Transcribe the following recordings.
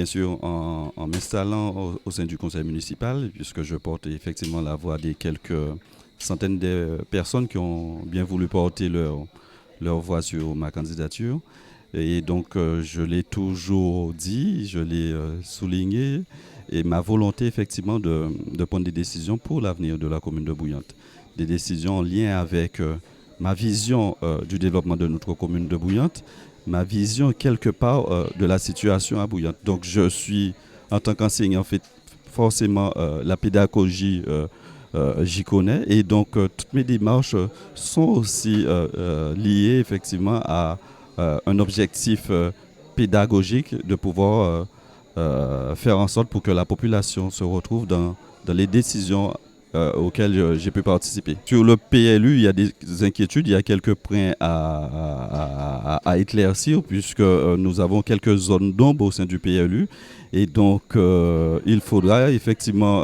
bien sûr en m'installant au sein du conseil municipal, puisque je porte effectivement la voix des quelques centaines de personnes qui ont bien voulu porter leur voix sur ma candidature. Et donc, je l'ai toujours dit, je l'ai souligné, et ma volonté, effectivement, de prendre des décisions pour l'avenir de la commune de Bouillante. Des décisions en lien avec ma vision du développement de notre commune de Bouillante, ma vision, quelque part, de la situation à Bouillante. Donc, je suis, en tant qu'enseignant, fait forcément la pédagogie, j'y connais. Et donc, toutes mes démarches sont aussi liées, effectivement, à un objectif pédagogique de pouvoir faire en sorte pour que la population se retrouve dans les décisions auxquelles j'ai pu participer. Sur le PLU, il y a des inquiétudes, il y a quelques points à éclaircir puisque nous avons quelques zones d'ombre au sein du PLU et donc il faudra effectivement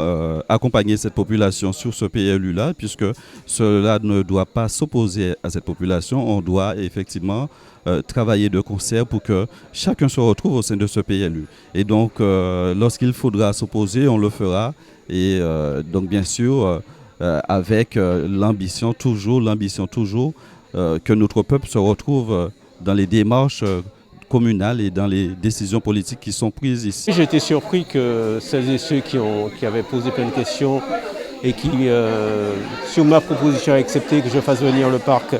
accompagner cette population sur ce PLU-là puisque cela ne doit pas s'opposer à cette population, on doit effectivement travailler de concert pour que chacun se retrouve au sein de ce PLU. Et donc, lorsqu'il faudra s'opposer, on le fera. Et donc, bien sûr, avec l'ambition toujours que notre peuple se retrouve dans les démarches communales et dans les décisions politiques qui sont prises ici. J'ai été surpris que celles et ceux qui avaient posé plein de questions et qui, sur ma proposition, ont accepté que je fasse venir le parc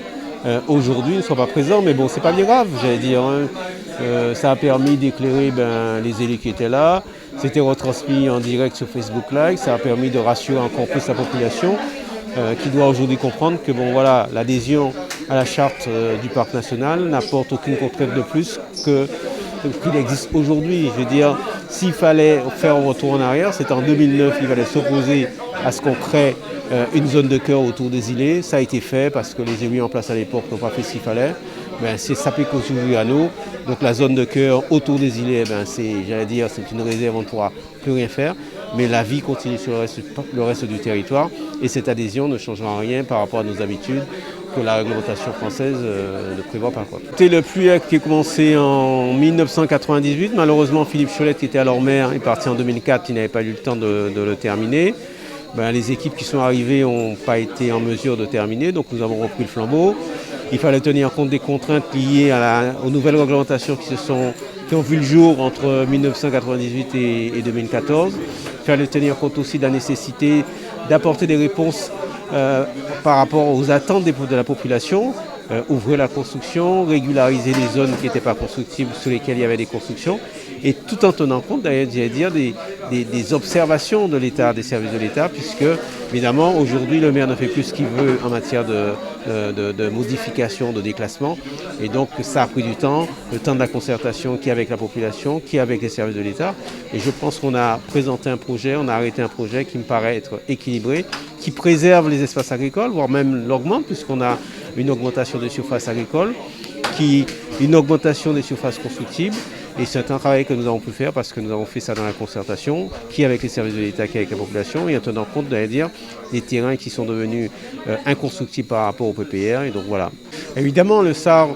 aujourd'hui ne soient pas présents, mais bon, c'est pas bien grave, j'allais dire. Hein. Ça a permis d'éclairer les élus qui étaient là. C'était retransmis en direct sur Facebook Live. Ça a permis de rassurer encore plus la population qui doit aujourd'hui comprendre que bon, voilà, l'adhésion à la charte du parc national n'apporte aucune contrainte de plus qu'il existe aujourd'hui. Je veux dire, s'il fallait faire un retour en arrière, c'était en 2009, il fallait s'opposer à ce qu'on crée une zone de cœur autour des îlets. Ça a été fait parce que les élus en place à l'époque n'ont pas fait ce qu'il fallait. Ça s'applique aujourd'hui à nous. Donc la zone de cœur autour des îlets, c'est une réserve, on ne pourra plus rien faire. Mais la vie continue sur le reste du territoire. Et cette adhésion ne changera rien par rapport à nos habitudes que la réglementation française ne prévoit pas. C'était le PLUEC qui a commencé en 1998. Malheureusement, Philippe Cholette, qui était alors maire, est parti en 2004. Il n'avait pas eu le temps de le terminer. Les équipes qui sont arrivées n'ont pas été en mesure de terminer, donc nous avons repris le flambeau. Il fallait tenir compte des contraintes liées aux nouvelles réglementations qui ont vu le jour entre 1998 et 2014. Il fallait tenir compte aussi de la nécessité d'apporter des réponses par rapport aux attentes de la population. Ouvrir la construction, régulariser les zones qui n'étaient pas constructibles, sur lesquelles il y avait des constructions, et tout en tenant compte des observations de l'État, des services de l'État, puisque évidemment aujourd'hui le maire ne fait plus ce qu'il veut en matière de modification, de déclassement, et donc ça a pris du temps, le temps de la concertation qui est avec la population, qui est avec les services de l'État, et je pense qu'on a présenté un projet, on a arrêté un projet qui me paraît être équilibré, qui préserve les espaces agricoles, voire même l'augmente, puisqu'on a une augmentation des surfaces agricoles, une augmentation des surfaces constructibles. Et c'est un travail que nous avons pu faire parce que nous avons fait ça dans la concertation, qui avec les services de l'État, qui avec la population, et en tenant compte, des terrains qui sont devenus inconstructibles par rapport au PPR. Et donc voilà. Évidemment, le SAR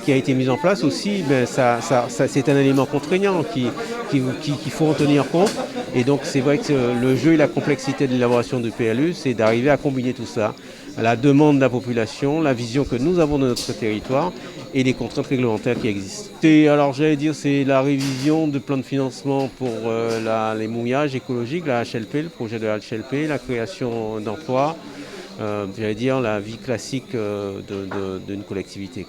qui a été mis en place aussi, c'est un élément contraignant qu'il faut en tenir compte. Et donc c'est vrai que le jeu et la complexité de l'élaboration du PLU, c'est d'arriver à combiner tout ça, la demande de la population, la vision que nous avons de notre territoire et les contraintes réglementaires qui existent. C'est la révision du plan de financement pour les mouillages écologiques, la HLP, le projet de la HLP, la création d'emplois, la vie classique d'une collectivité.